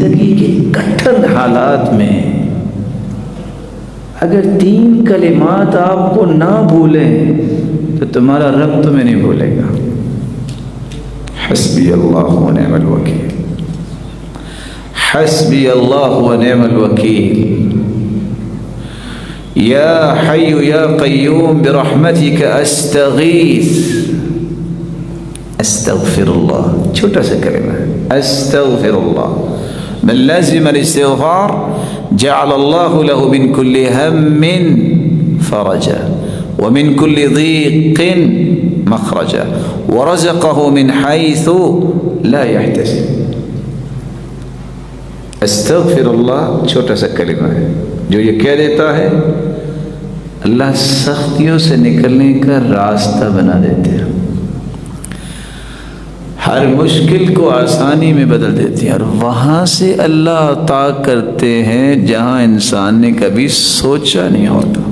जिंदगी के कठिन हालात में अगर 3 कलिमात आपको ना भूलें तो तुम्हारा रब तुम्हें नहीं भूलेगा। हस्बी अल्लाह व निअमल वकील, हस्बी अल्लाह व निअमल वकील, या हय्यु या क़य्यूम बिरहमतिक अस्तगीस, अस्तगफिरुल्लाह, छोटा सा कलिमा है, अस्तगफिरुल्लाह। मन लाज़िम अल-इस्तिग़फ़ार जअलल्लाहु लहु मिन कुल्लि हम्मिन फ़रजा व मिन कुल्लि ज़ीक़िन मख़रजा व रज़क़हु मिन हैथु ला यहतसिब। अस्तगफिरुल्लाह छोटा सा कलिमा है, जो ये कह देता है अल्लाह सख्तियों से निकलने का रास्ता बना देते हैं, हर मुश्किल को आसानी में बदल देते हैं, और वहाँ से अल्लाह अता करते हैं जहाँ इंसान ने कभी सोचा नहीं होता।